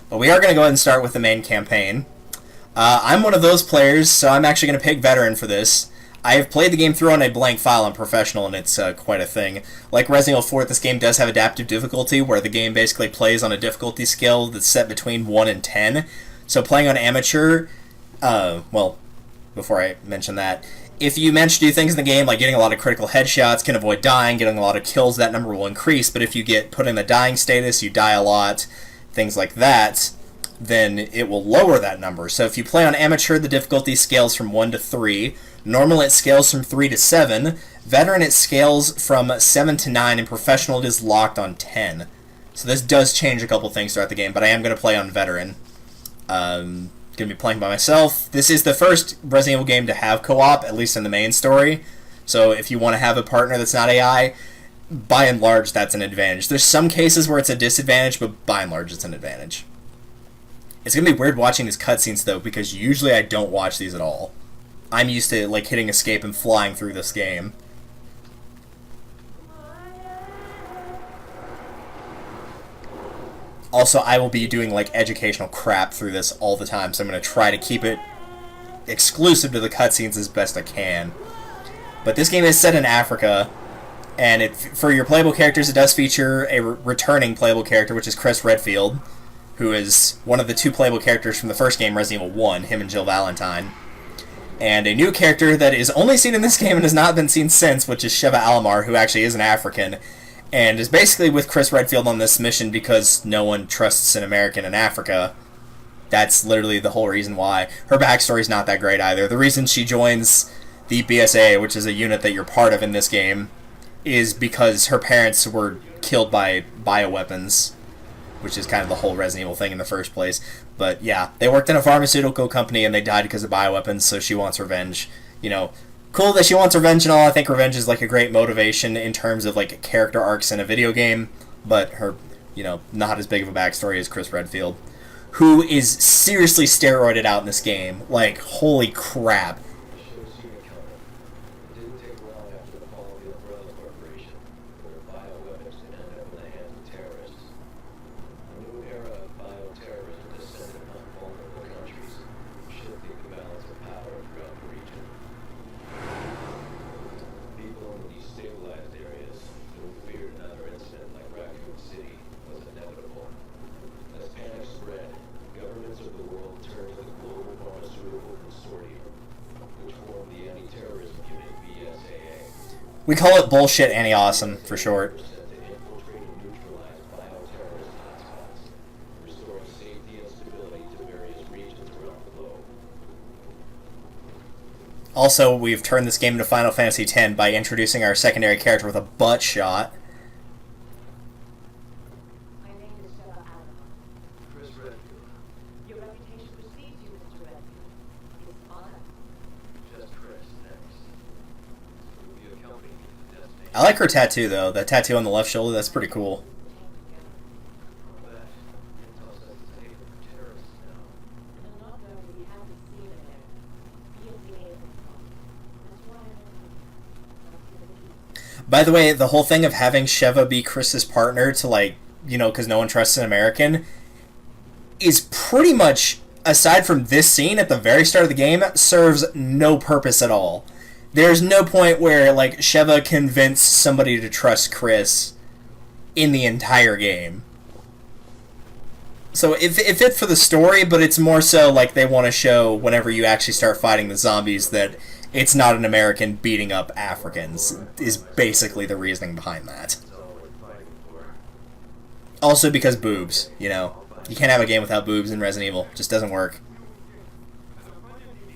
But we are going to go ahead and start with the main campaign. I'm one of those players, so I'm actually going to pick veteran for this. I have played the game through on a blank file on professional, and it's quite a thing. Like Resident Evil 4, this game does have adaptive difficulty, where the game basically plays on a difficulty scale that's set between 1 and 10. So playing on amateur, well, before I mention that, if you manage to do things in the game, like getting a lot of critical headshots, can avoid dying, getting a lot of kills, that number will increase, but if you get put in the dying status, you die a lot, things like that, then it will lower that number. So if you play on amateur, the difficulty scales from 1 to 3. Normal, it scales from 3 to 7. Veteran, it scales from 7 to 9. And professional, it is locked on 10. So this does change a couple things throughout the game, but I am going to play on veteran. Going to be playing by myself. This is the first Resident Evil game to have co-op, at least in the main story. So if you want to have a partner that's not AI, by and large, that's an advantage. There's some cases where it's a disadvantage, but by and large, it's an advantage. It's going to be weird watching these cutscenes, though, because usually I don't watch these at all. I'm used to, like, hitting escape and flying through this game. Also, I will be doing, like, educational crap through this all the time, so I'm going to try to keep it exclusive to the cutscenes as best I can. But this game is set in Africa, and for your playable characters, it does feature a returning playable character, which is Chris Redfield, who is one of the 2 playable characters from the first game, Resident Evil 1, him and Jill Valentine. And a new character that is only seen in this game and has not been seen since, which is Sheva Alomar, who actually is an African, and is basically with Chris Redfield on this mission because no one trusts an American in Africa. That's literally the whole reason why. Her backstory's not that great either. The reason she joins the BSA, which is a unit that you're part of in this game, is because her parents were killed by bioweapons, which is kind of the whole Resident Evil thing in the first place. But yeah, they worked in a pharmaceutical company and they died because of bioweapons, so she wants revenge. You know, cool that she wants revenge and all. I think revenge is like a great motivation in terms of like character arcs in a video game, but her, you know, not as big of a backstory as Chris Redfield, who is seriously steroided out in this game. Like, holy crap. We call it bullshit anti-awesome, for short. Also, we've turned this game into Final Fantasy X by introducing our secondary character with a butt shot. My name is Sheva Alomar. Chris Redfield. Your reputation precedes you, Mr. Redfield. It's honor. Just Chris, next. Will you accompany me to the destination? I like her tattoo, though. That tattoo on the left shoulder, that's pretty cool. From that, intel says it's a haven for terrorists now. And I'm not going to be happy to see it there. BSAA is wrong. That's why I'm By the way, the whole thing of having Sheva be Chris's partner to, like, you know, because no one trusts an American, is pretty much, aside from this scene at the very start of the game, serves no purpose at all. There's no point where, like, Sheva convinced somebody to trust Chris in the entire game. So it fits for the story, but it's more so like they want to show whenever you actually start fighting the zombies that it's not an American beating up Africans, is basically the reasoning behind that. That's all we're fighting for. Also because boobs, you know. You can't have a game without boobs in Resident Evil. It just doesn't work.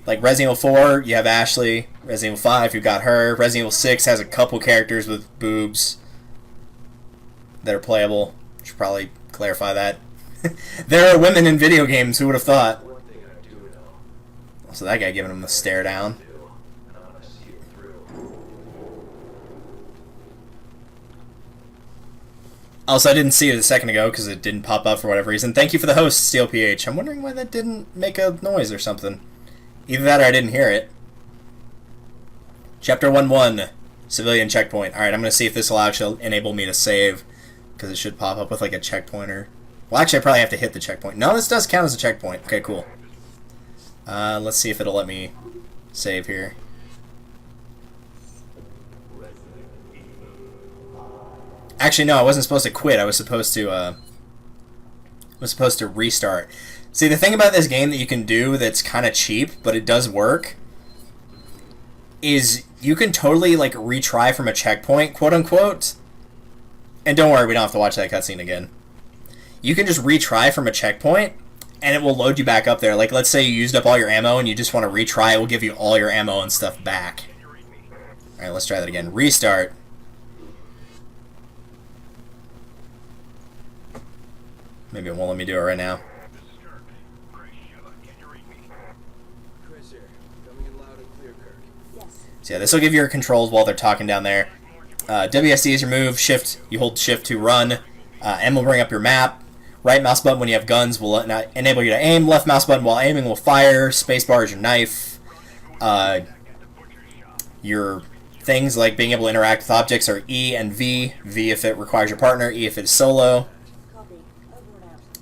Like Resident Evil 4, you have Ashley. Resident Evil 5, you've got her. Resident Evil 6 has a couple characters with boobs that are playable. Should probably clarify that. There are women in video games, who would have thought? One thing I do know. So that guy giving him the stare down. And I'm gonna see it through. Also, I didn't see it a second ago because it didn't pop up for whatever reason. Thank you for the host, SteelPH. I'm wondering why that didn't make a noise or something. Either that or I didn't hear it. Chapter 1-1, Civilian Checkpoint. Alright, I'm going to see if this will actually enable me to save, because it should pop up with like a checkpoint or Well, actually, I probably have to hit the checkpoint. No, this does count as a checkpoint. Okay, cool. Let's see if it'll let me save here. Actually, no, I wasn't supposed to quit. I was supposed to restart. See, the thing about this game that you can do that's kind of cheap, but it does work, is you can totally, like, retry from a checkpoint, quote-unquote. And don't worry, we don't have to watch that cutscene again. You can just retry from a checkpoint, and it will load you back up there. Like, let's say you used up all your ammo and you just want to retry, it will give you all your ammo and stuff back. Alright, let's try that again. Restart. Maybe it won't let me do it right now. Chris here. Coming in loud and clear, Kirk. Yes. So yeah, this will give you your controls while they're talking down there. WSD is your move. Shift, you hold shift to run. M will bring up your map. Right mouse button when you have guns will enable you to aim. Left mouse button while aiming will fire. Spacebar is your knife. Your things like being able to interact with objects are E and V. V if it requires your partner. E if it's solo. Copy. Over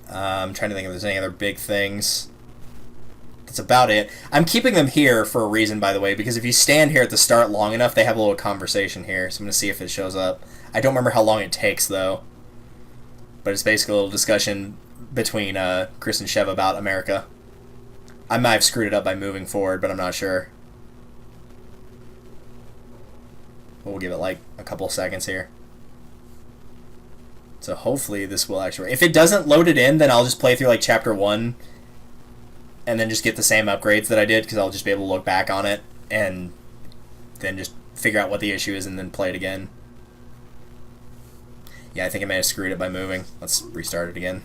and out. I'm trying to think if there's any other big things. That's about it. I'm keeping them here for a reason, by the way, because if you stand here at the start long enough, they have a little conversation here. So I'm going to see if it shows up. I don't remember how long it takes, though. But it's basically a little discussion between Chris and Shev about America. I might have screwed it up by moving forward, but I'm not sure. We'll give it like a couple seconds here. So hopefully this will actually work. If it doesn't load it in, then I'll just play through like chapter 1 and then just get the same upgrades that I did, because I'll just be able to look back on it and then just figure out what the issue is and then play it again. Yeah, I think I may have screwed it by moving. Let's restart it again.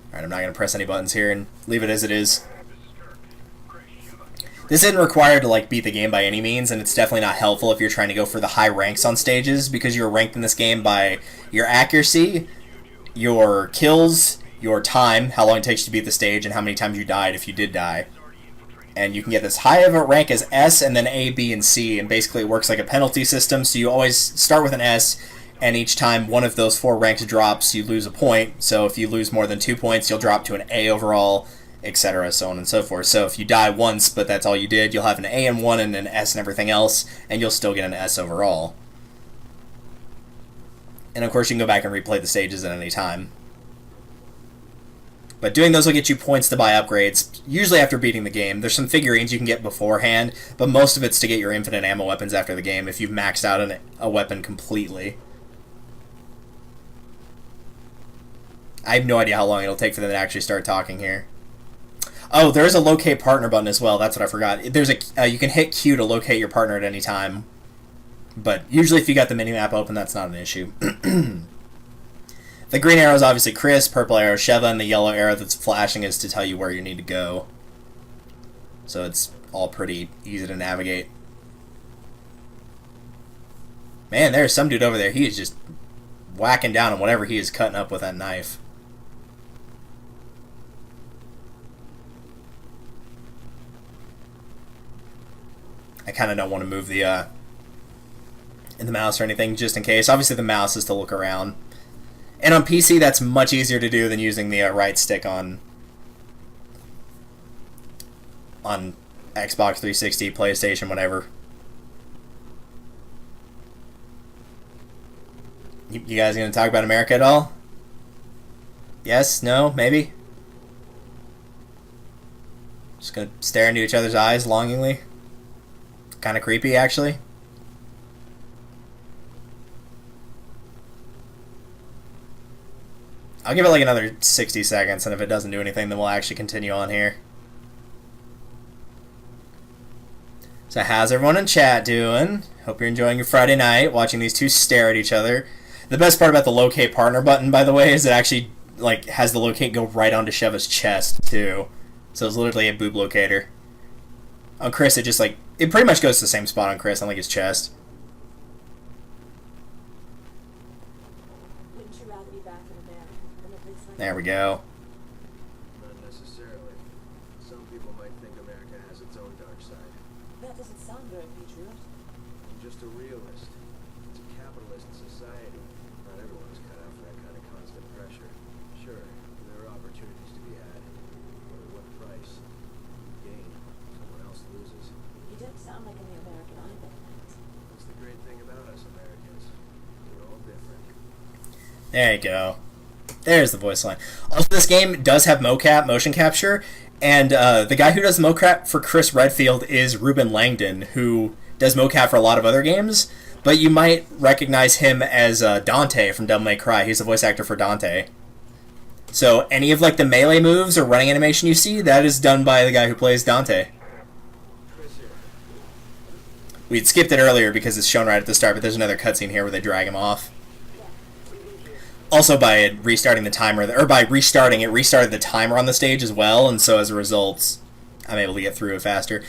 Alright, I'm not going to press any buttons here and leave it as it is. This isn't required to like beat the game by any means, and it's definitely not helpful if you're trying to go for the high ranks on stages, because you're ranked in this game by your accuracy, your kills, your time, how long it takes to beat the stage, and how many times you died if you did die. And you can get as high of a rank as S, and then A, B, and C, and basically it works like a penalty system, so you always start with an S, and each time one of those 4 ranks drops, you lose a point. So if you lose more than 2 points, you'll drop to an A overall, etc., so on and so forth. So if you die once, but that's all you did, you'll have an A and 1 and an S and everything else, and you'll still get an S overall. And of course you can go back and replay the stages at any time. But doing those will get you points to buy upgrades, usually after beating the game. There's some figurines you can get beforehand, but most of it's to get your infinite ammo weapons after the game if you've maxed out a weapon completely. I have no idea how long it'll take for them to actually start talking here. Oh, there is a locate partner button as well. That's what I forgot. There's you can hit Q to locate your partner at any time. But usually if you got the minimap open, that's not an issue. The green arrow is obviously Chris, purple arrow is Sheva, and the yellow arrow that's flashing is to tell you where you need to go. So it's all pretty easy to navigate. Man, there's some dude over there. He is just whacking down on whatever he is cutting up with that knife. I kind of don't want to move the mouse or anything just in case. Obviously the mouse is to look around. And on PC, that's much easier to do than using the right stick on Xbox 360, PlayStation, whatever. You guys going to talk about America at all? Yes? No? Maybe? Just going to stare into each other's eyes longingly? Kind of creepy, actually. I'll give it like another 60 seconds, and if it doesn't do anything, then we'll actually continue on here. So how's everyone in chat doing? Hope you're enjoying your Friday night, watching these two stare at each other. The best part about the locate partner button, by the way, is it actually like has the locate go right onto Sheva's chest, too. So it's literally a boob locator. On Chris, it just like, it pretty much goes to the same spot on Chris, on like his chest. Wouldn't you rather be back in America than a place like There we go. Not necessarily. Some people might think America has its own dark side. that? Doesn't sound very patriotic. I'm just a realist. It's a capitalist society. Not everyone is cut out for that kind of There you go. There's the voice line. Also, this game does have mocap, motion capture, and the guy who does mocap for Chris Redfield is Ruben Langdon, who does mocap for a lot of other games, but you might recognize him as Dante from Devil May Cry. He's the voice actor for Dante. So any of like the melee moves or running animation you see, that is done by the guy who plays Dante. We'd skipped it earlier because it's shown right at the start, but there's another cutscene here where they drag him off. Also, by restarting the timer, or by restarting it, restarted the timer on the stage as well, and so as a result, I'm able to get through it faster.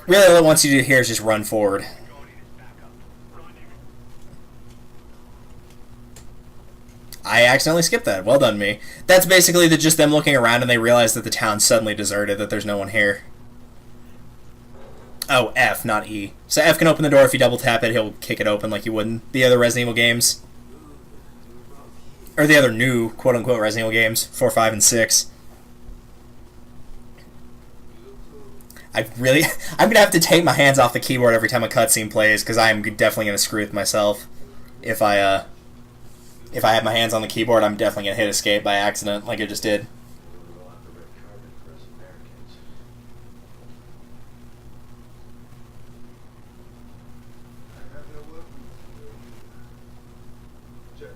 Really, all it wants you to do here is just run forward. I accidentally skipped that. Well done, me. That's basically just them looking around and they realize that the town's suddenly deserted, that there's no one here. Oh, F, not E. So F can open the door. If you double tap it, he'll kick it open like you would in the other Resident Evil games. Or the other new, quote-unquote, Resident Evil games. 4, 5, and 6. I'm going to have to take my hands off the keyboard every time a cutscene plays, because I'm definitely going to screw with myself. If I have my hands on the keyboard, I'm definitely going to hit escape by accident, like I just did. Roll out the red carpet for us Americans. I have no weapons. Check.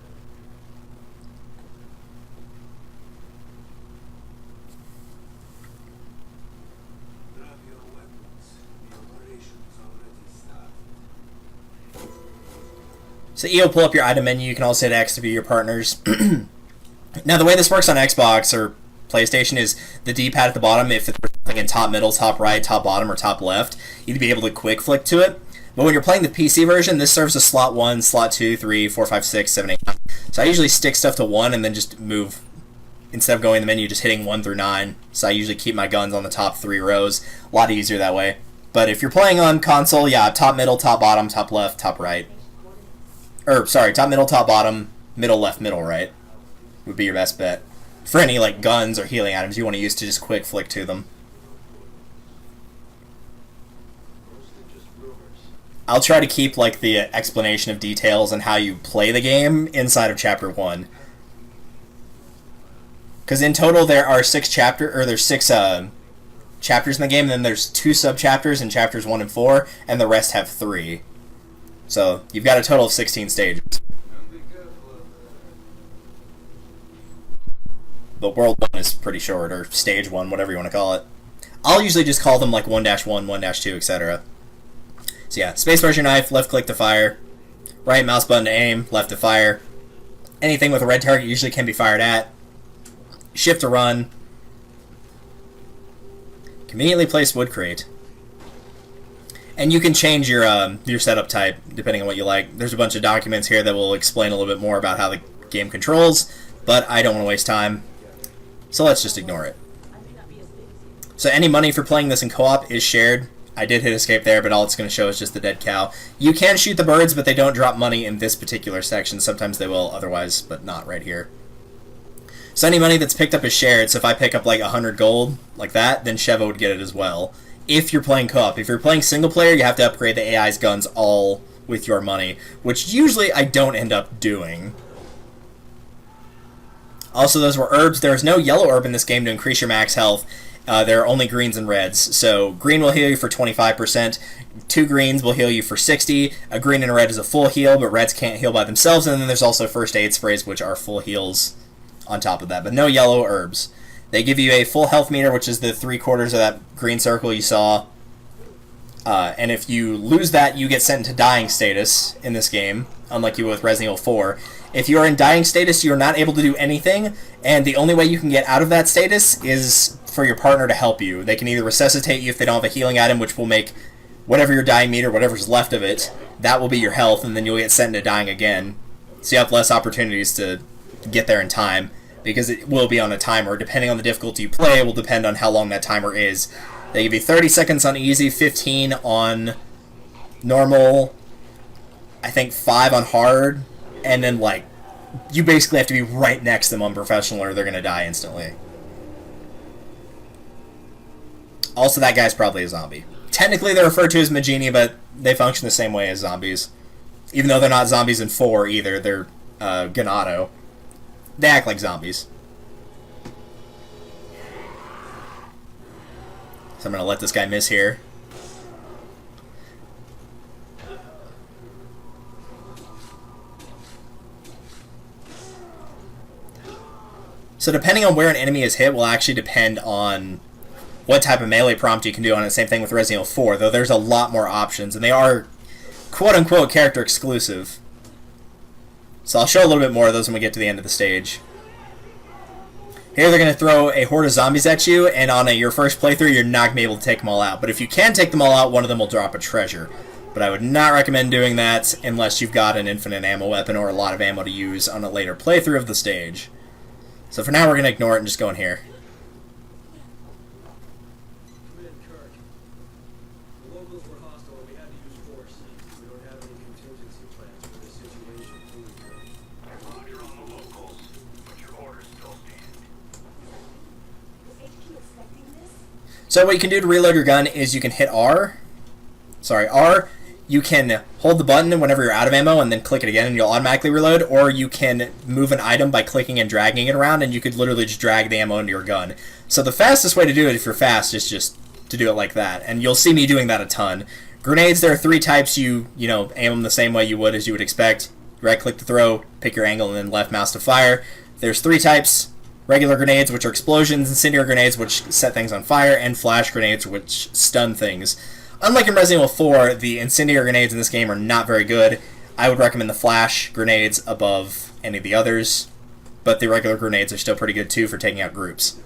Drop your weapons. The operation's already started. So E will pull up your item menu. You can also hit X to view your partners. Now, the way this works on Xbox or PlayStation is the D-pad at the bottom. If it's something in top middle, top right, top bottom, or top left, you'd be able to quick flick to it. But when you're playing the PC version, this serves as slot 1, slot 2, 3, 4, 5, 6, 7, 8. So I usually stick stuff to 1 and then just move. Instead of going in the menu, just hitting 1 through 9. So I usually keep my guns on the top 3 rows. A lot easier that way. But if you're playing on console, yeah, top middle, top bottom, top left, top right. Or, sorry, top middle, top bottom, middle left, middle right would be your best bet. For any, like, guns or healing items you want to use to just quick flick to them. Mostly just rumors. I'll try to keep, like, the explanation of details and how you play the game inside of Chapter 1. Because in total there are 6 chapters in the game, and then there's 2 sub-chapters in Chapters 1 and 4, and the rest have 3. So, you've got a total of 16 stages. But World 1 is pretty short, or Stage 1, whatever you want to call it. I'll usually just call them like 1-1, 1-2, etc. So yeah, spacebar your knife, left click to fire, right mouse button to aim, left to fire. Anything with a red target usually can be fired at. Shift to run. Conveniently placed wood crate. And you can change your setup type depending on what you like. There's a bunch of documents here that will explain a little bit more about how the game controls, but I don't want to waste time, so let's just ignore it. So any money for playing this in co-op is shared. I did hit escape there, but all it's going to show is just the dead cow. You can shoot the birds, but they don't drop money in this particular section. Sometimes they will otherwise, but not right here. So any money that's picked up is shared, so if I pick up like 100 gold, like that, then Sheva would get it as well. If you're playing co-op. If you're playing single player, you have to upgrade the AI's guns all with your money, which usually I don't end up doing. Also, those were herbs. There is no yellow herb in this game to increase your max health. There are only greens and reds. So green will heal you for 25%, 2 greens will heal you for 60%, a green and a red is a full heal, but reds can't heal by themselves, and then there's also first aid sprays, which are full heals on top of that, but no yellow herbs. They give you a full health meter, which is the 3/4 of that green circle you saw, and if you lose that, you get sent into dying status in this game, unlike you would with Resident Evil 4. If you are in dying status, you are not able to do anything, and the only way you can get out of that status is for your partner to help you. They can either resuscitate you if they don't have a healing item, which will make whatever your dying meter, whatever's left of it, that will be your health, and then you'll get sent into dying again. So you have less opportunities to get there in time, because it will be on a timer. Depending on the difficulty you play, it will depend on how long that timer is. They give you 30 seconds on easy, 15 on normal, I think 5 on hard, and then, like, you basically have to be right next to them on professional or they're going to die instantly. Also, that guy's probably a zombie. Technically, they're referred to as Magini, but they function the same way as zombies. Even though they're not zombies in 4 either, they're Ganado. They act like zombies. So I'm going to let this guy miss here. So depending on where an enemy is hit will actually depend on what type of melee prompt you can do on it. Same thing with Resident Evil 4, though there's a lot more options, and they are quote-unquote character exclusive. So I'll show a little bit more of those when we get to the end of the stage. Here they're going to throw a horde of zombies at you, and on your first playthrough you're not going to be able to take them all out. But if you can take them all out, one of them will drop a treasure. But I would not recommend doing that unless you've got an infinite ammo weapon or a lot of ammo to use on a later playthrough of the stage. So for now we're going to ignore it and just go in here. Kirk. The locals were hostile and we had to use force. We don't have any contingency plans for this situation. Roger on the locals, but your orders still stand. Was HQ expecting this? So what you can do to reload your gun is you can hit R. You can hold the button whenever you're out of ammo and then click it again and you'll automatically reload, or you can move an item by clicking and dragging it around, and you could literally just drag the ammo into your gun. So the fastest way to do it, if you're fast, is just to do it like that, and you'll see me doing that a ton. Grenades, there are 3 types. You know, aim them the same way you would as you would expect. Right click to throw, pick your angle, and then left mouse to fire. There's 3 types: regular grenades, which are explosions, incendiary grenades, which set things on fire, and flash grenades, which stun things. Unlike in Resident Evil 4, the incendiary grenades in this game are not very good. I would recommend the flash grenades above any of the others, but the regular grenades are still pretty good too for taking out groups.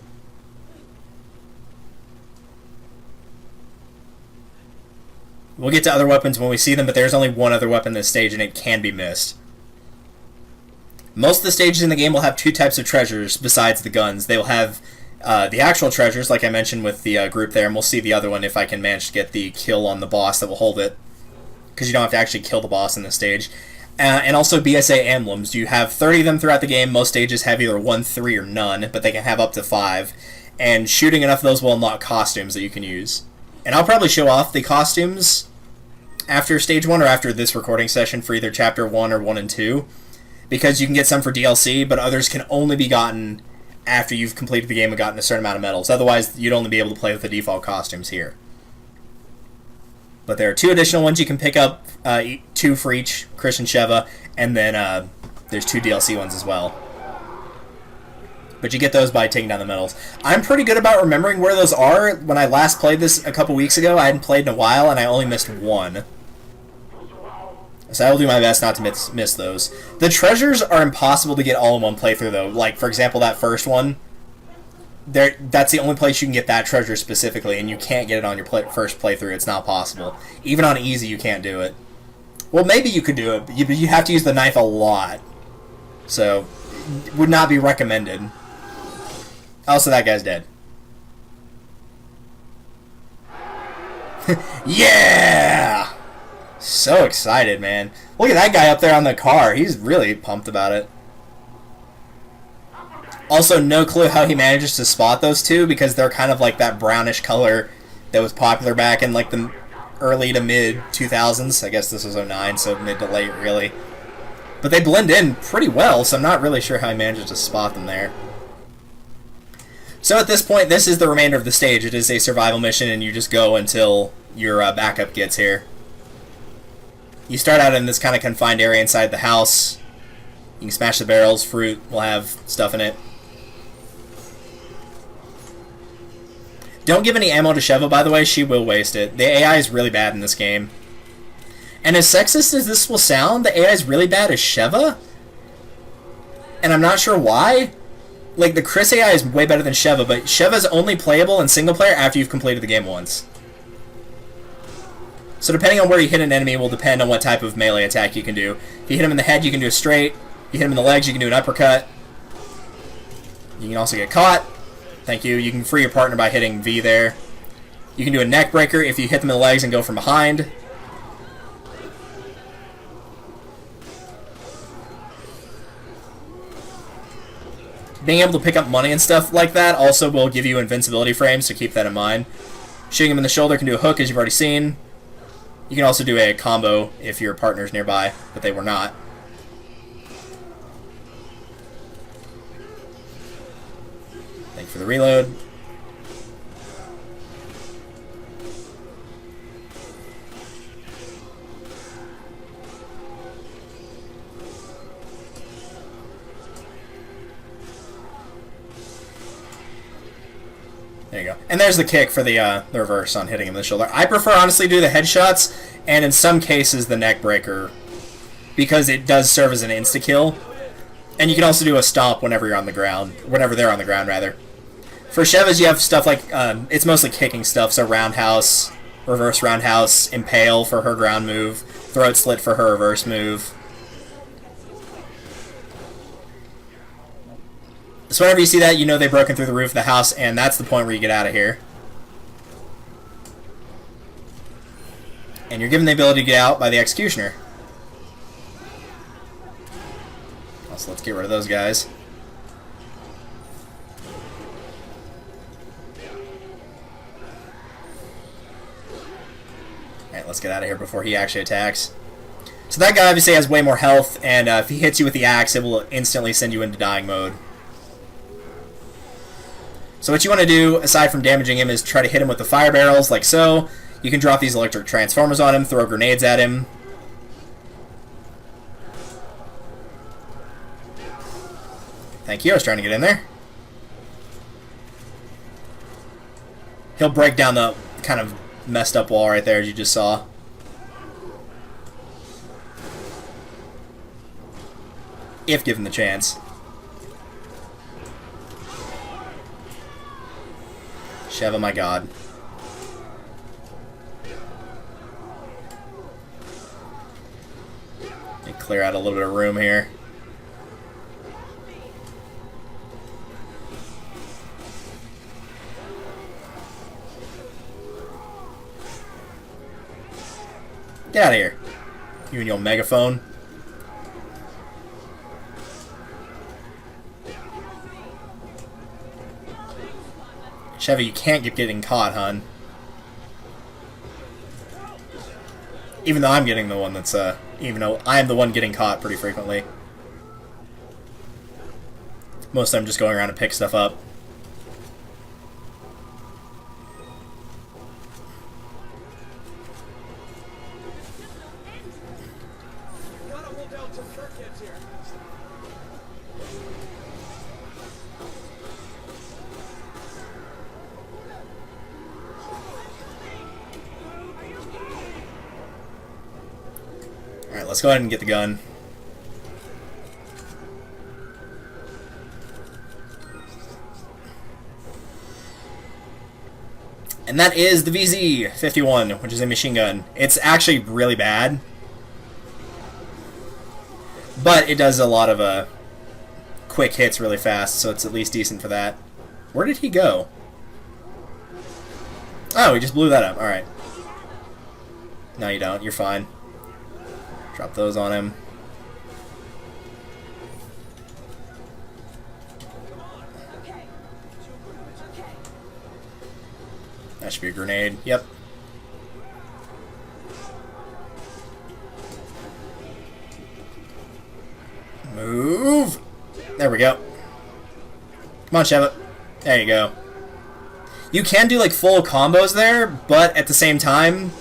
We'll get to other weapons when we see them, but there's only one other weapon in this stage, and it can be missed. Most of the stages in the game will have 2 types of treasures besides the guns. They will have the actual treasures, like I mentioned with the group there, and we'll see the other one if I can manage to get the kill on the boss that will hold it, because you don't have to actually kill the boss in this stage. And also BSA emblems. You have 30 of them throughout the game. Most stages have either 1, 3, or none, but they can have up to 5. And shooting enough of those will unlock costumes that you can use. And I'll probably show off the costumes after Stage 1 or after this recording session for either Chapter 1 or 1 and 2, because you can get some for DLC, but others can only be gotten after you've completed the game and gotten a certain amount of medals. Otherwise, you'd only be able to play with the default costumes here. But there are 2 additional ones you can pick up, 2 for each, Chris and Sheva, and then there's 2 DLC ones as well. But you get those by taking down the medals. I'm pretty good about remembering where those are. When I last played this a couple weeks ago, I hadn't played in a while, and I only missed 1. So I will do my best not to miss those. The treasures are impossible to get all in one playthrough, though. Like, for example, that first one, that's the only place you can get that treasure specifically, and you can't get it on your first playthrough. It's not possible. Even on easy, you can't do it. Well, maybe you could do it, but you have to use the knife a lot. So, would not be recommended. Also, that guy's dead. Yeah! So excited, man. Look at that guy up there on the car. He's really pumped about it. Also, no clue how he manages to spot those 2, because they're kind of like that brownish color that was popular back in like the early to mid 2000s. I guess this was 09, so mid to late, really. But they blend in pretty well, so I'm not really sure how he manages to spot them there. So at this point, this is the remainder of the stage. It is a survival mission, and you just go until your backup gets here. You start out in this kind of confined area inside the house. You can smash the barrels. Fruit will have stuff in it. Don't give any ammo to Sheva, by the way. She will waste it. The AI is really bad in this game. And as sexist as this will sound, the AI is really bad as Sheva. And I'm not sure why. Like, the Chris AI is way better than Sheva, but Sheva's only playable in single player after you've completed the game once. So depending on where you hit an enemy will depend on what type of melee attack you can do. If you hit him in the head, you can do a straight. If you hit him in the legs, you can do an uppercut. You can also get caught. Thank you. You can free your partner by hitting V there. You can do a neck breaker if you hit them in the legs and go from behind. Being able to pick up money and stuff like that also will give you invincibility frames, so keep that in mind. Shooting him in the shoulder can do a hook, as you've already seen. You can also do a combo if your partner's nearby, but they were not. for the reload. There you go. And there's the kick for the reverse on hitting him in the shoulder. I prefer, honestly, to do the headshots, and in some cases, the neck breaker, because it does serve as an insta-kill. And you can also do a stomp whenever you're on the ground. Whenever they're on the ground, rather. For Shevas, you have stuff like, it's mostly kicking stuff, so roundhouse, reverse roundhouse, impale for her ground move, throat slit for her reverse move. So whenever you see that, you know they've broken through the roof of the house, and that's the point where you get out of here. And you're given the ability to get out by the Executioner. So let's get rid of those guys. Alright, let's get out of here before he actually attacks. So that guy obviously has way more health, and if he hits you with the axe, it will instantly send you into dying mode. So what you want to do, aside from damaging him, is try to hit him with the fire barrels, like so. You can drop these electric transformers on him, throw grenades at him. Thank you, I was trying to get in there. He'll break down the kind of messed up wall right there, as you just saw. If given the chance. Sheva, my god. Let me clear out a little bit of room here. Get out of here. You and your megaphone. Chevy, you can't keep getting caught, hon. Even though I'm getting the one that's, even though I'm the one getting caught pretty frequently. Most of them just going around to pick stuff up. Alright, let's go ahead and get the gun. And that is the VZ-51, which is a machine gun. It's actually really bad, but it does a lot of quick hits really fast, so it's at least decent for that. Where did he go? Oh, he just blew that up. Alright. No, you don't. You're fine. Drop those on him. That should be a grenade. Yep. Move! There we go. Come on, Sheva. There you go. You can do like full combos there, but at the same time,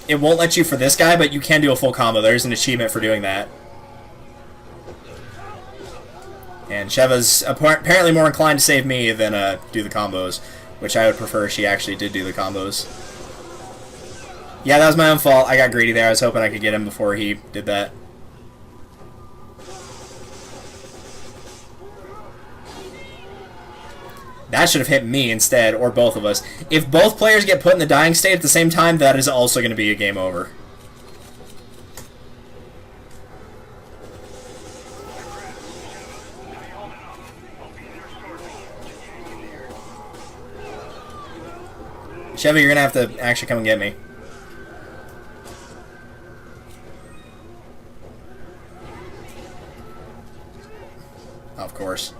it won't let you for this guy, but you can do a full combo. There's an achievement for doing that. And Sheva's apparently more inclined to save me than do the combos, which I would prefer she actually did do the combos. Yeah, that was my own fault. I got greedy there. I was hoping I could get him before he did that. That should have hit me instead, or both of us. If both players get put in the dying state at the same time, that is also going to be a game over. Chevy, you're going to have to actually come and get me. Of course.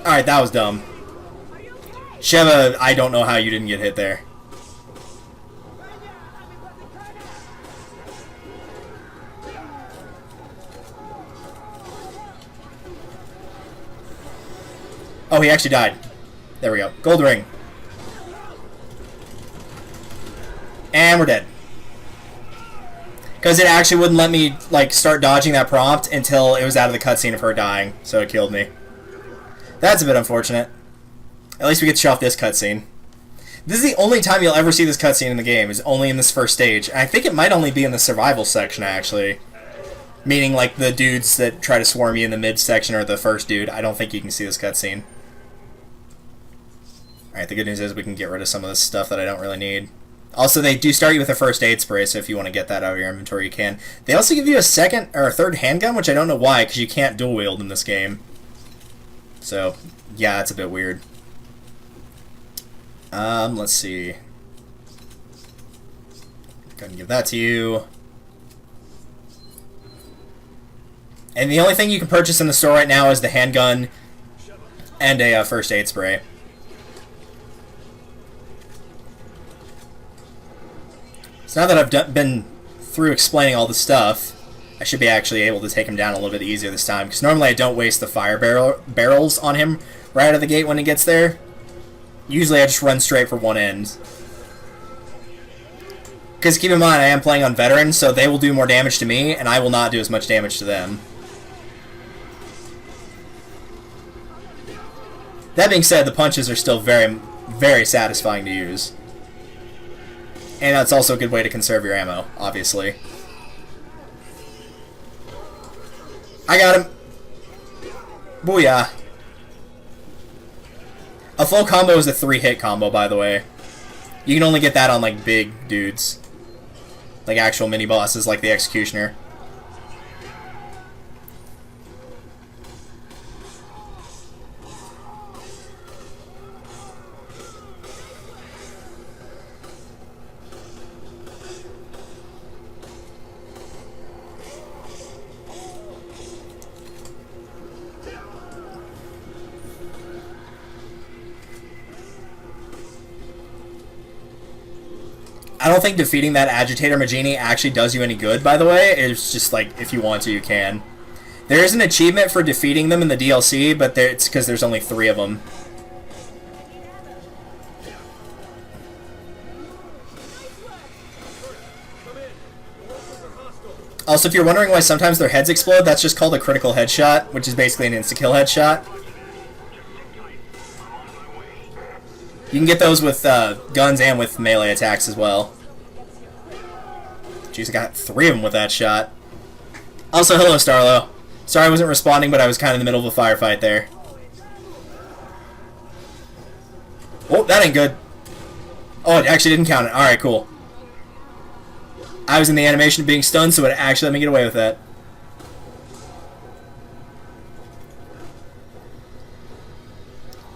Alright, that was dumb. Sheva, I don't know how you didn't get hit there. Oh, he actually died. There we go. Gold ring. And we're dead. Because it actually wouldn't let me like start dodging that prompt until it was out of the cutscene of her dying, so it killed me. That's a bit unfortunate. At least we get to show off this cutscene. This is the only time you'll ever see this cutscene in the game, is only in this first stage. And I think it might only be in the survival section, actually. Meaning, like, the dudes that try to swarm you in the mid-section or the first dude. I don't think you can see this cutscene. Alright, the good news is we can get rid of some of this stuff that I don't really need. Also, they do start you with a first aid spray, so if you want to get that out of your inventory, you can. They also give you a second or a third handgun, which I don't know why, because you can't dual wield in this game. So, yeah, it's a bit weird. Let's see. Go ahead and give that to you. And the only thing you can purchase in the store right now is the handgun and a first aid spray. So now that I've been through explaining all the stuff, I should be actually able to take him down a little bit easier this time. Because normally I don't waste the fire barrels on him right out of the gate when he gets there. Usually I just run straight for one end. Because keep in mind, I am playing on veteran, so they will do more damage to me, and I will not do as much damage to them. That being said, the punches are still very, very satisfying to use. And that's also a good way to conserve your ammo, obviously. I got him! Booyah! A full combo is a 3-hit combo, by the way. You can only get that on, like, big dudes. Like actual mini-bosses, like the Executioner. I don't think defeating that Agitator Magini actually does you any good, by the way. It's just like, if you want to, you can. There is an achievement for defeating them in the DLC, but it's because there's only 3 of them. Also, if you're wondering why sometimes their heads explode, that's just called a critical headshot, which is basically an insta-kill headshot. You can get those with guns and with melee attacks as well. Jeez, I got 3 of them with that shot. Also, hello, Starlo. Sorry I wasn't responding, but I was kind of in the middle of a firefight there. Oh, that ain't good. Oh, it actually didn't count it. Alright, cool. I was in the animation of being stunned, so it actually let me get away with that.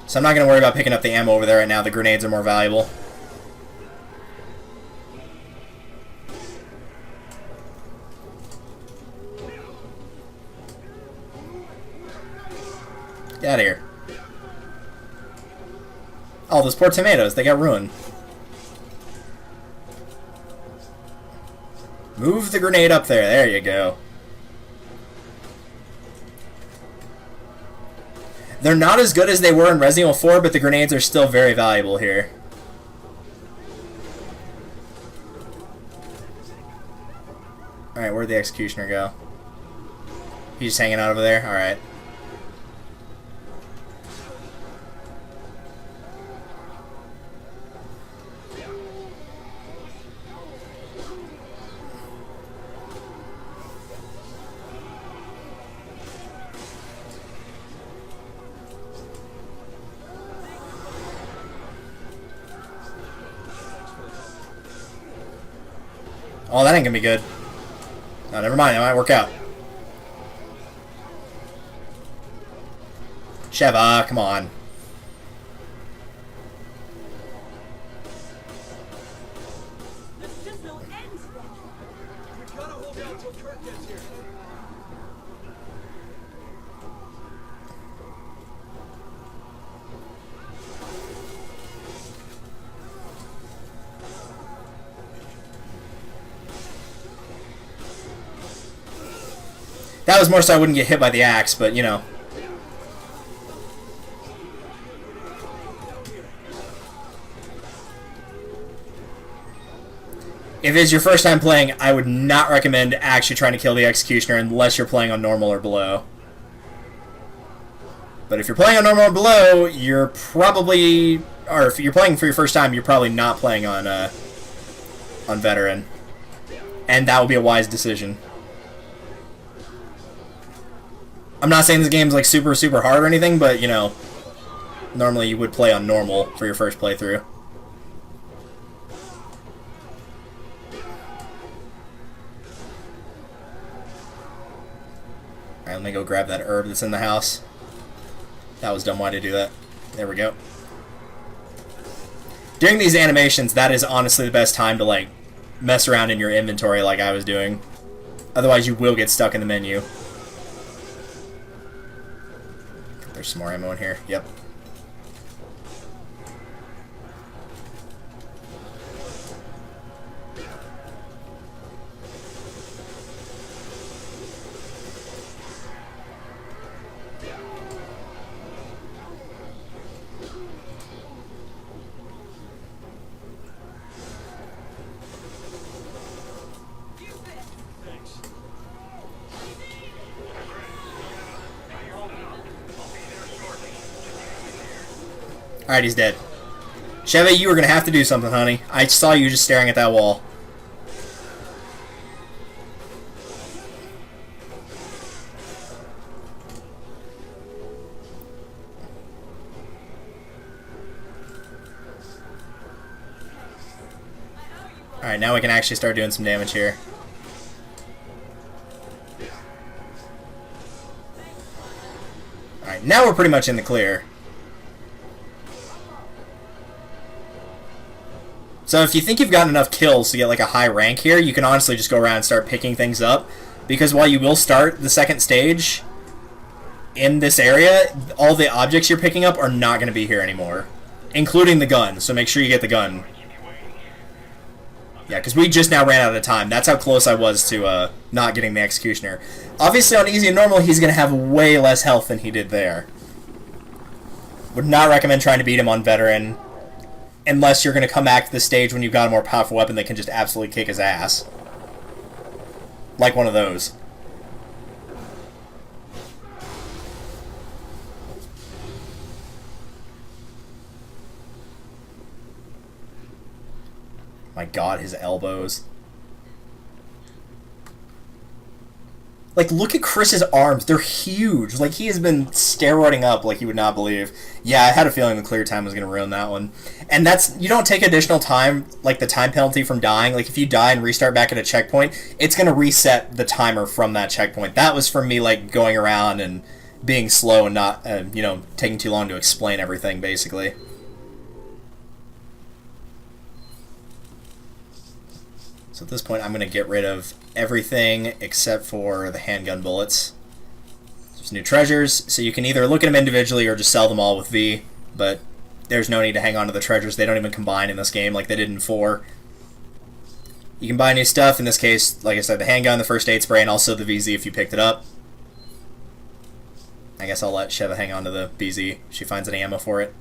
So I'm not going to worry about picking up the ammo over there right now. The grenades are more valuable. Get out of here. Oh, those poor tomatoes. They got ruined. Move the grenade up there. There you go. They're not as good as they were in Resident Evil 4, but the grenades are still very valuable here. Alright, where'd the Executioner go? He's just hanging out over there? Alright. Oh, that ain't gonna be good. No, never mind. It might work out. Sheva, come on. There's just no end. We gotta hold out till Kurt gets here. That was more so I wouldn't get hit by the axe, but, you know. If it's your first time playing, I would not recommend actually trying to kill the Executioner unless you're playing on normal or below. But if you're playing on normal or below, you're probably... Or if you're playing for your first time, you're probably not playing on Veteran. And that would be a wise decision. I'm not saying this game's like super, super hard or anything, but, you know, normally you would play on normal for your first playthrough. Alright, let me go grab that herb that's in the house. That was dumb, why did I do that? There we go. During these animations, that is honestly the best time to, like, mess around in your inventory like I was doing. Otherwise, you will get stuck in the menu. There's some more ammo in here. Yep. Alright, he's dead. Chevy, you were going to have to do something, honey. I saw you just staring at that wall. Alright, now we can actually start doing some damage here. Alright, now we're pretty much in the clear. So if you think you've gotten enough kills to get like a high rank here, you can honestly just go around and start picking things up. Because while you will start the second stage in this area, all the objects you're picking up are not going to be here anymore. Including the gun, so make sure you get the gun. Yeah, because we just now ran out of time. That's how close I was to not getting the Executioner. Obviously on easy and normal, he's going to have way less health than he did there. Would not recommend trying to beat him on Veteran. Unless you're going to come back to the stage when you've got a more powerful weapon that can just absolutely kick his ass. Like one of those. My god, his elbows. Like, look at Chris's arms. They're huge. Like, he has been steroiding up like you would not believe. Yeah, I had a feeling the clear time was going to ruin that one. And that's... You don't take additional time, like the time penalty from dying. Like, if you die and restart back at a checkpoint, it's going to reset the timer from that checkpoint. That was for me, like, going around and being slow and not, you know, taking too long to explain everything, basically. So at this point, I'm going to get rid of everything except for the handgun bullets. There's new treasures, so you can either look at them individually or just sell them all with V, but there's no need to hang on to the treasures. They don't even combine in this game like they did in 4. You can buy new stuff. In this case, like I said, the handgun, the first aid spray, and also the VZ if you picked it up. I guess I'll let Sheva hang on to the VZ if she finds any ammo for it.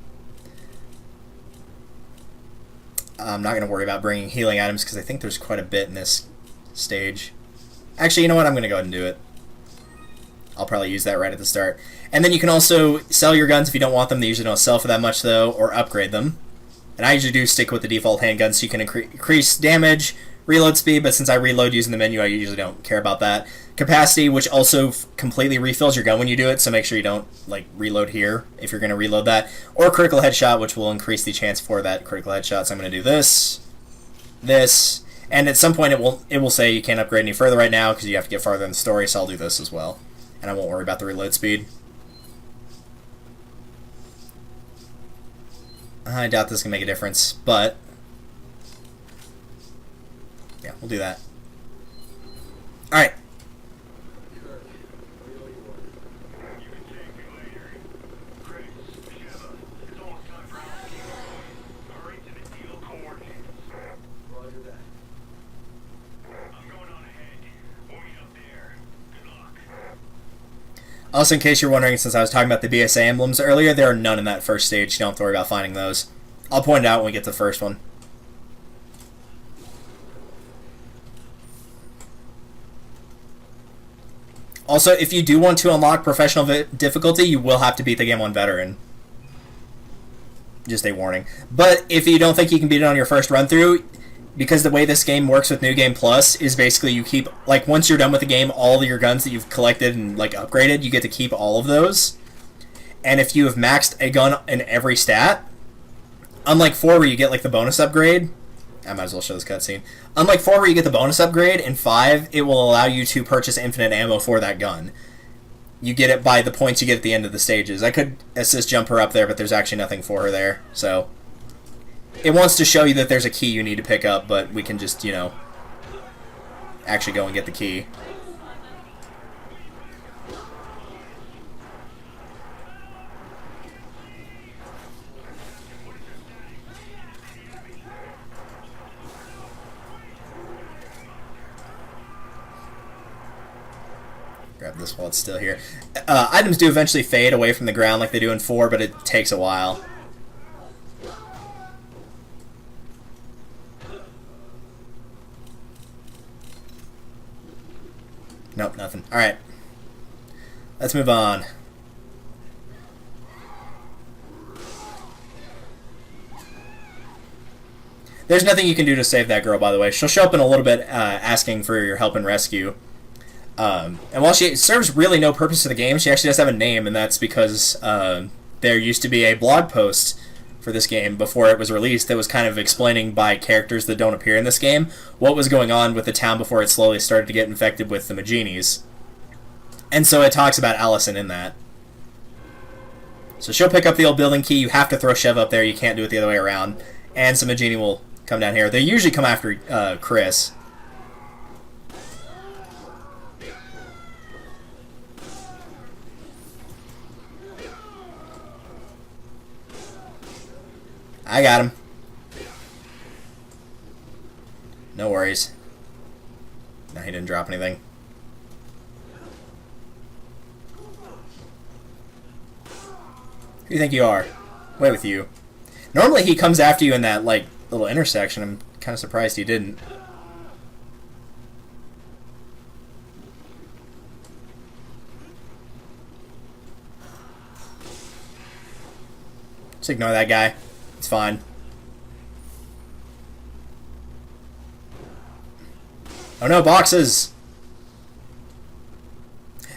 I'm not going to worry about bringing healing items because I think there's quite a bit in this stage. Actually, you know what? I'm going to go ahead and do it. I'll probably use that right at the start. And then you can also sell your guns if you don't want them. They usually don't sell for that much, though, or upgrade them. And I usually do stick with the default handgun so you can increase damage, reload speed, but since I reload using the menu, I usually don't care about that. Capacity, which also completely refills your gun when you do it, so make sure you don't like reload here if you're going to reload that. Or critical headshot, which will increase the chance for that critical headshot. So I'm going to do this, this, and at some point it will say you can't upgrade any further right now because you have to get farther in the story, so I'll do this as well. And I won't worry about the reload speed. I doubt this can make a difference, but yeah, we'll do that. Alright. Also, in case you're wondering, since I was talking about the BSA emblems earlier, there are none in that first stage. You don't have to worry about finding those. I'll point it out when we get to the first one. Also, if you do want to unlock professional difficulty, you will have to beat the game on veteran. Just a warning. But if you don't think you can beat it on your first run through, because the way this game works with New Game Plus is basically you keep, like, once you're done with the game, all of your guns that you've collected and, like, upgraded, you get to keep all of those. And if you have maxed a gun in every stat, unlike 4 where you get, like, the bonus upgrade, I might as well show this cutscene. Unlike 4 where you get the bonus upgrade, in 5, it will allow you to purchase infinite ammo for that gun. You get it by the points you get at the end of the stages. I could assist jump her up there, but there's actually nothing for her there, so... It wants to show you that there's a key you need to pick up, but we can just, you know, actually go and get the key. Grab this while it's still here. Items do eventually fade away from the ground like they do in 4, but it takes a while. Nope, nothing. Alright. Let's move on. There's nothing you can do to save that girl, by the way. She'll show up in a little bit asking for your help and rescue. And while she serves really no purpose to the game, she actually does have a name, and that's because there used to be a blog post for this game before it was released that was kind of explaining by characters that don't appear in this game what was going on with the town before it slowly started to get infected with the Maginis. And so it talks about Allison in that. So she'll pick up the old building key. You have to throw Chev up there. You can't do it the other way around. And some Magini will come down here. They usually come after Chris. I got him. No worries. No, he didn't drop anything. Who do you think you are? Away with you. Normally he comes after you in that, like, little intersection. I'm kind of surprised he didn't. Just ignore that guy. It's fine. Oh no, boxes!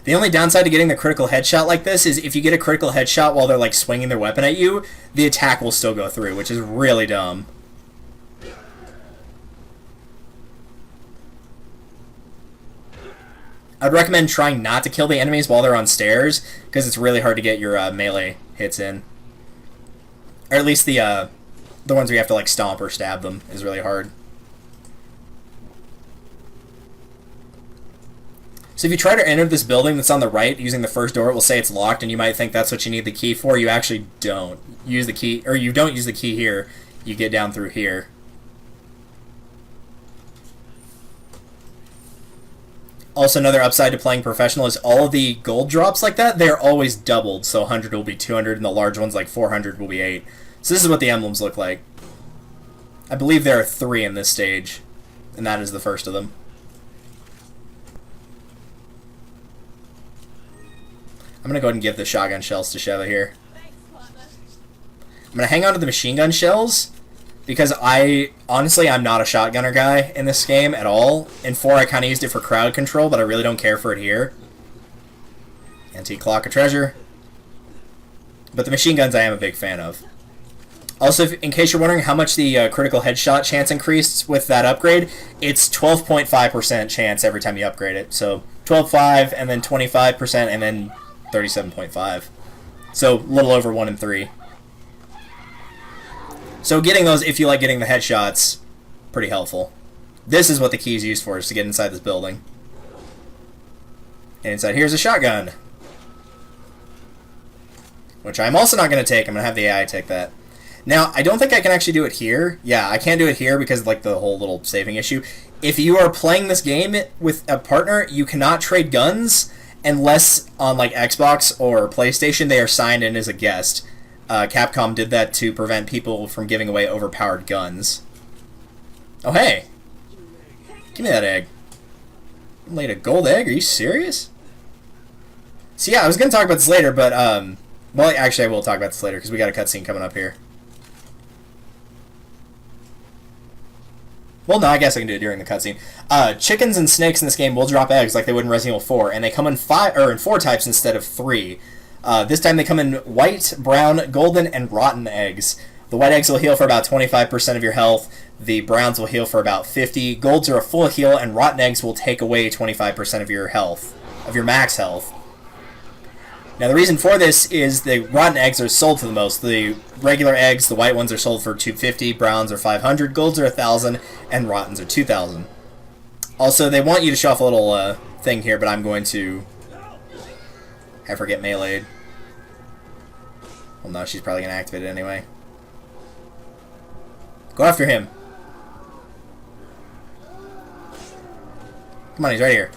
The only downside to getting the critical headshot like this is if you get a critical headshot while they're like swinging their weapon at you, the attack will still go through, which is really dumb. I'd recommend trying not to kill the enemies while they're on stairs, because it's really hard to get your melee hits in. Or at least the ones where you have to like stomp or stab them is really hard. So if you try to enter this building that's on the right using the first door, it will say it's locked, and you might think that's what you need the key for. You actually don't use the key, or you don't use the key here. You get down through here. Also, another upside to playing professional is all of the gold drops like that, they're always doubled. So 100 will be 200, and the large ones like 400 will be 8. So this is what the emblems look like. I believe there are 3 in this stage, and that is the first of them. I'm going to go ahead and give the shotgun shells to Sheva here. I'm going to hang on to the machine gun shells, because honestly, I'm not a shotgunner guy in this game at all. In 4, I kind of used it for crowd control, but I really don't care for it here. Antique clock of treasure. But the machine guns I am a big fan of. Also, in case you're wondering how much the critical headshot chance increased with that upgrade, it's 12.5% chance every time you upgrade it. So 12.5, and then 25%, and then 37.5. So a little over 1 in 3. So getting those, if you like getting the headshots, pretty helpful. This is what the key is used for, is to get inside this building. And inside here's a shotgun, which I'm also not going to take. I'm going to have the AI take that. Now, I don't think I can actually do it here. Yeah, I can't do it here because of like the whole little saving issue. If you are playing this game with a partner, you cannot trade guns, unless on like Xbox or PlayStation they are signed in as a guest. Capcom did that to prevent people from giving away overpowered guns. Oh hey, give me that egg. You laid a gold egg? Are you serious? So yeah, I was gonna talk about this later, but well, actually I will talk about this later because we got a cutscene coming up here. Well, no, I guess I can do it during the cutscene. Chickens and snakes in this game will drop eggs like they would in Resident Evil 4, and they come in 4 types instead of 3. This time they come in white, brown, golden, and rotten eggs. The white eggs will heal for about 25% of your health. The browns will heal for about 50. Golds are a full heal, and rotten eggs will take away 25% of your health, of your max health. Now the reason for this is the rotten eggs are sold for the most. The regular eggs, the white ones, are sold for $250, browns are $500, golds are $1,000, and rottens are $2,000. Also, they want you to show off a little thing here, but I'm going to have her get meleeed. Well, no, she's probably going to activate it anyway. Go after him. Come on, he's right here.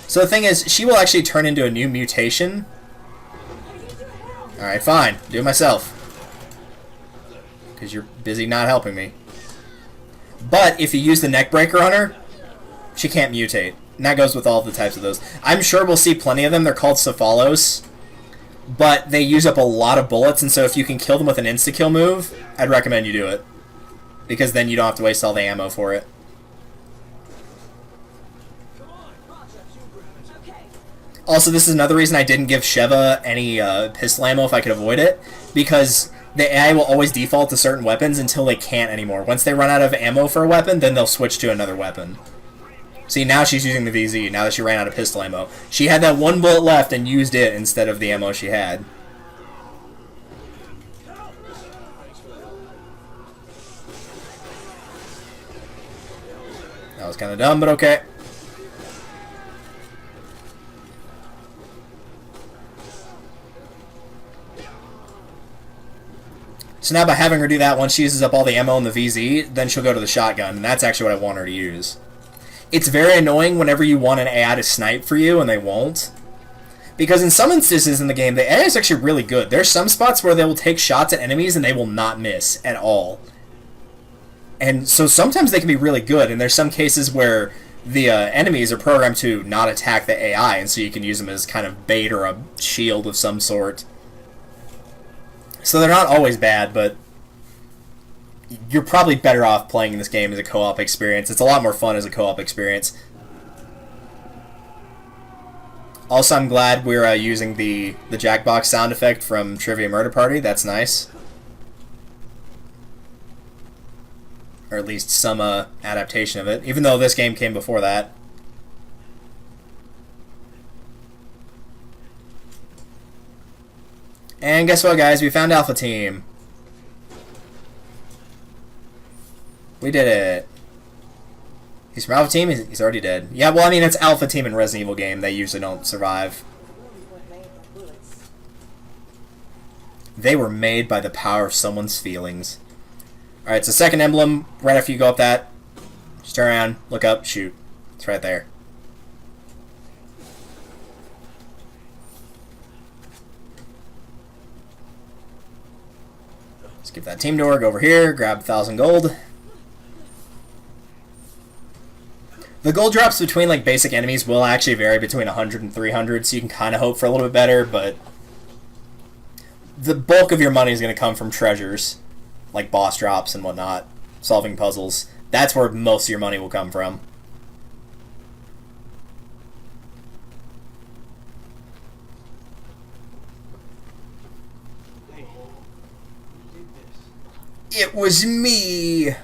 So the thing is, she will actually turn into a new mutation. Alright, fine. Do it myself. Because you're busy not helping me. But if you use the neck breaker on her, she can't mutate. And that goes with all the types of those. I'm sure we'll see plenty of them. They're called Cephalos. But they use up a lot of bullets, and so if you can kill them with an insta-kill move, I'd recommend you do it. Because then you don't have to waste all the ammo for it. Also, this is another reason I didn't give Sheva any pistol ammo if I could avoid it, because the AI will always default to certain weapons until they can't anymore. Once they run out of ammo for a weapon, then they'll switch to another weapon. See, now she's using the VZ, now that she ran out of pistol ammo. She had that one bullet left and used it instead of the ammo she had. That was kind of dumb, but okay. So now by having her do that, once she uses up all the ammo in the VZ, then she'll go to the shotgun, and that's actually what I want her to use. It's very annoying whenever you want an AI to snipe for you, and they won't. Because in some instances in the game, the AI is actually really good. There's some spots where they will take shots at enemies, and they will not miss at all. And so sometimes they can be really good, and there's some cases where the enemies are programmed to not attack the AI, and so you can use them as kind of bait or a shield of some sort. So they're not always bad, but you're probably better off playing this game as a co-op experience. It's a lot more fun as a co-op experience. Also, I'm glad we're using the Jackbox sound effect from Trivia Murder Party. That's nice. Or at least some adaptation of it, even though this game came before that. And guess what, guys? We found Alpha Team. We did it. He's from Alpha Team? He's already dead. Yeah, well, I mean, it's Alpha Team in Resident Evil game. They usually don't survive. They were made by the power of someone's feelings. Alright, it's the second emblem. Right after you go up that, just turn around, look up, shoot. It's right there. Skip that team door, go over here, grab 1,000 gold. The gold drops between like basic enemies will actually vary between 100 and 300, so you can kind of hope for a little bit better, but the bulk of your money is going to come from treasures, like boss drops and whatnot, solving puzzles. That's where most of your money will come from. It was me!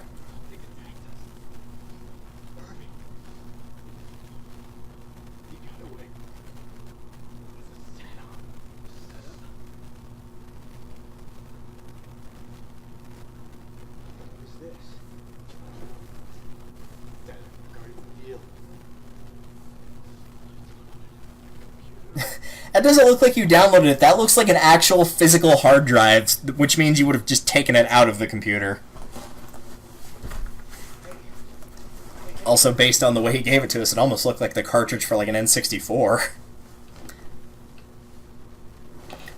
That doesn't look like you downloaded it. That looks like an actual physical hard drive, which means you would have just taken it out of the computer. Also, based on the way he gave it to us, it almost looked like the cartridge for like an N64.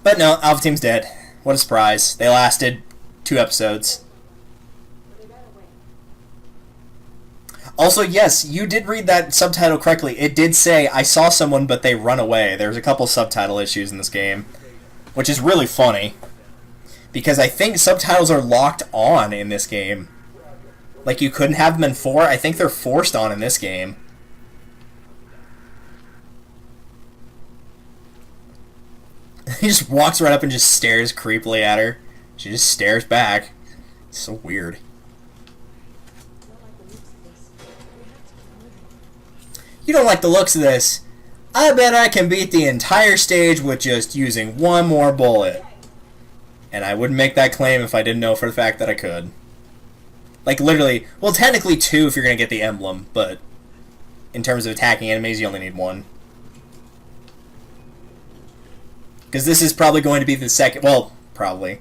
But no, Alpha Team's dead. What a surprise. They lasted 2 episodes. They ran away. Also, yes, you did read that subtitle correctly. It did say, I saw someone, but they run away. There's a couple subtitle issues in this game, which is really funny. Because I think subtitles are locked on in this game. Like, you couldn't have them in 4. I think they're forced on in this game. He just walks right up and just stares creepily at her. She just stares back. It's so weird. You don't like the looks of this? I bet I can beat the entire stage with just using one more bullet. And I wouldn't make that claim if I didn't know for the fact that I could. Like, literally, well, technically 2 if you're going to get the emblem, but in terms of attacking enemies, you only need 1. Because this is probably going to be the second, well, probably.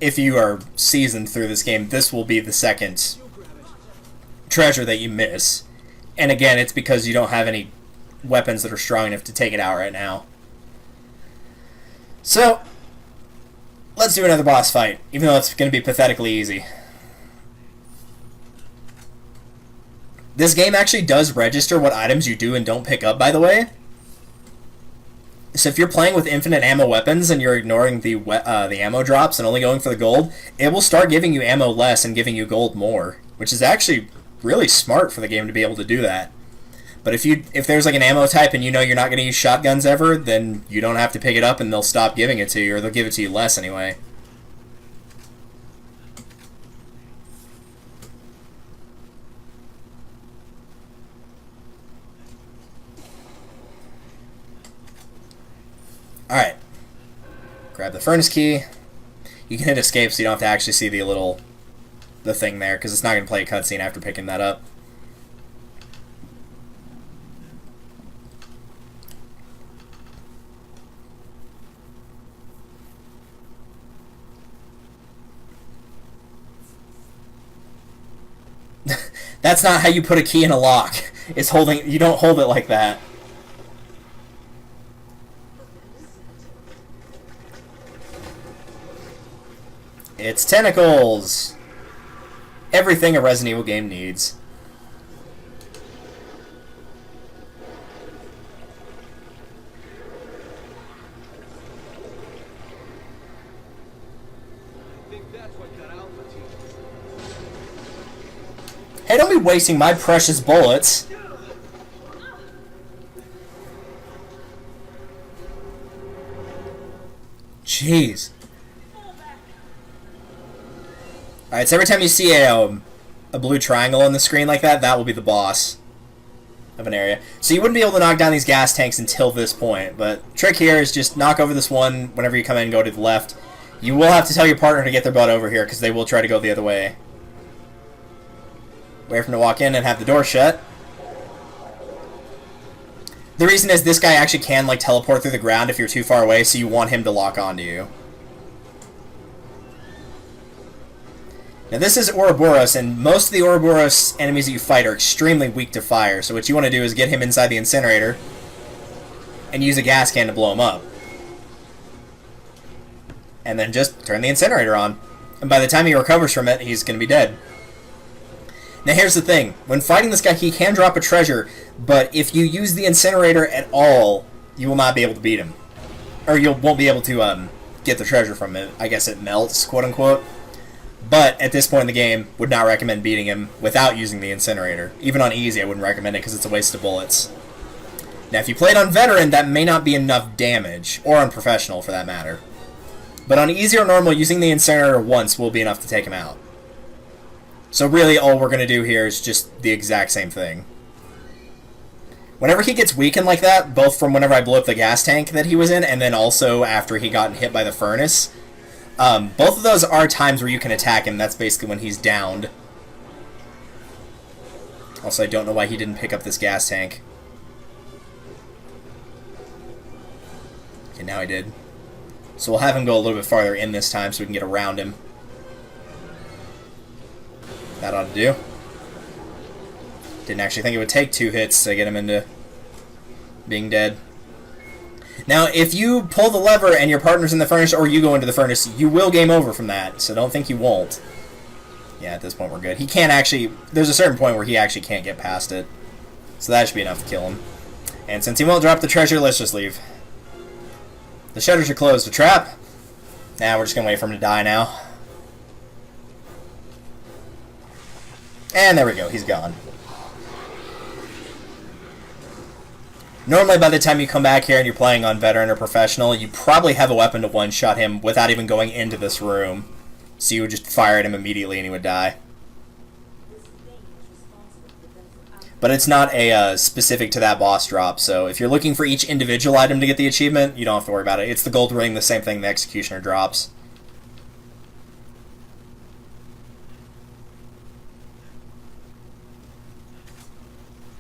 If you are seasoned through this game, this will be the second treasure that you miss. And again, it's because you don't have any weapons that are strong enough to take it out right now. So, let's do another boss fight, even though it's going to be pathetically easy. This game actually does register what items you do and don't pick up, by the way. So if you're playing with infinite ammo weapons and you're ignoring the ammo drops and only going for the gold, it will start giving you ammo less and giving you gold more, which is actually really smart for the game to be able to do that. But if there's like an ammo type and you know you're not going to use shotguns ever, then you don't have to pick it up and they'll stop giving it to you, or they'll give it to you less anyway. Alright. Grab the furnace key. You can hit escape so you don't have to actually see the thing there, because it's not going to play a cutscene after picking that up. That's not how you put a key in a lock. It's holding. You don't hold it like that. It's tentacles! Everything a Resident Evil game needs. I think that's what got Alpha Team. Hey, don't be wasting my precious bullets. Jeez. Alright, so every time you see a blue triangle on the screen like that, that will be the boss of an area. So you wouldn't be able to knock down these gas tanks until this point, but the trick here is just knock over this one whenever you come in and go to the left. You will have to tell your partner to get their butt over here, because they will try to go the other way. Wait for them to walk in and have the door shut. The reason is this guy actually can like teleport through the ground if you're too far away, so you want him to lock onto you. Now this is Ouroboros, and most of the Ouroboros enemies that you fight are extremely weak to fire, so what you want to do is get him inside the incinerator and use a gas can to blow him up. And then just turn the incinerator on. And by the time he recovers from it, he's going to be dead. Now here's the thing. When fighting this guy, he can drop a treasure, but if you use the incinerator at all, you will not be able to beat him. Or you won't be able to get the treasure from it. I guess it melts, quote-unquote. But at this point in the game, would not recommend beating him without using the incinerator. Even on easy, I wouldn't recommend it because it's a waste of bullets. Now, if you played on veteran, that may not be enough damage, or on professional for that matter. But on easy or normal, using the incinerator once will be enough to take him out. So really, all we're going to do here is just the exact same thing. Whenever he gets weakened like that, both from whenever I blew up the gas tank that he was in, and then also after he got hit by the furnace, both of those are times where you can attack him. That's basically when he's downed. Also, I don't know why he didn't pick up this gas tank. Okay, now I did. So we'll have him go a little bit farther in this time so we can get around him. That ought to do. Didn't actually think it would take 2 hits to get him into being dead. Now, if you pull the lever and your partner's in the furnace or you go into the furnace, you will game over from that, so don't think you won't. Yeah, at this point we're good. He can't actually... There's a certain point where he actually can't get past it. So that should be enough to kill him. And since he won't drop the treasure, let's just leave. The shutters are closed. A trap? Nah, we're just gonna wait for him to die now. And there we go. He's gone. Normally, by the time you come back here and you're playing on Veteran or Professional, you probably have a weapon to one-shot him without even going into this room. So you would just fire at him immediately and he would die. But it's not a specific to that boss drop, so if you're looking for each individual item to get the achievement, you don't have to worry about it. It's the gold ring, the same thing the Executioner drops.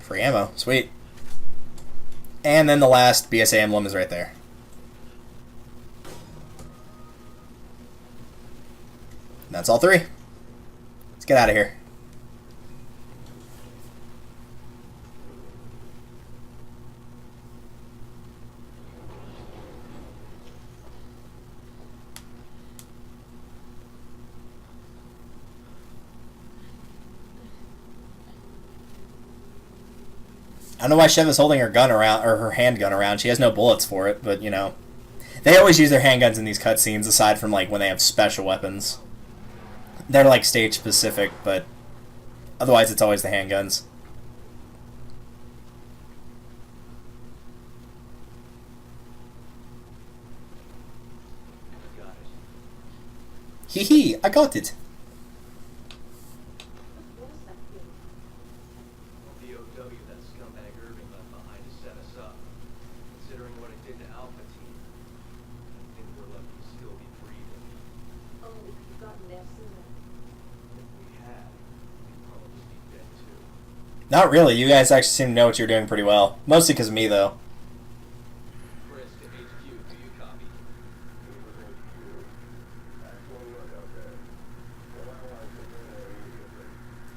Free ammo. Sweet. And then the last BSA emblem is right there. And that's all 3. Let's get out of here. I don't know why Shev is holding her gun around, or her handgun around. She has no bullets for it, but, you know. They always use their handguns in these cutscenes, aside from, like, when they have special weapons. They're, like, stage-specific, but otherwise it's always the handguns. Got it. Hee hee, I got it. What was that thing? BOW that scumbag Irving left behind to set us up. Considering what it did to Alpha Team, I think we're lucky to still be breathing. Oh, you've gotten there sooner. If we had, we'd probably be dead too. Not really, you guys actually seem to know what you're doing pretty well. Mostly because of me, though. Chris to HQ, do you copy?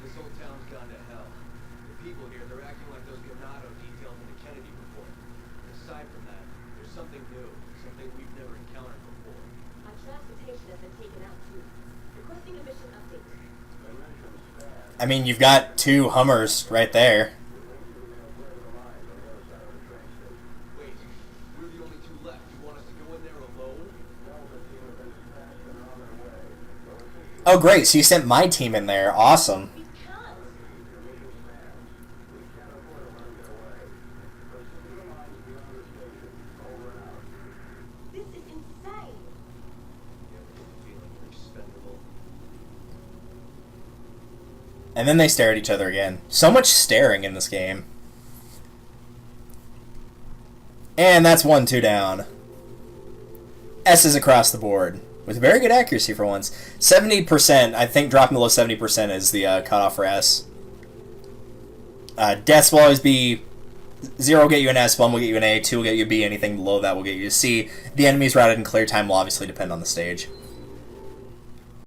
This whole town's gone to hell. The people here, they're acting like those Ganado detailed in the Kennedy report. Aside from that, there's something new, something we've never encountered before. Our transportation has been taken out too. Requesting a mission update. I mean, you've got 2 Hummers right there. Wait, we're the only 2 left. You want us to go in there alone? Oh, great, so you sent my team in there. Awesome. We can't. This is insane. Feeling we're expendable. And then they stare at each other again. So much staring in this game. And that's 1-2 down. S's across the board. With very good accuracy for once. 70%, I think dropping below 70% is the cutoff for S. Deaths will always be 0 will get you an S, 1 will get you an A, 2 will get you a B, anything below that will get you a C. The enemies routed in clear time will obviously depend on the stage.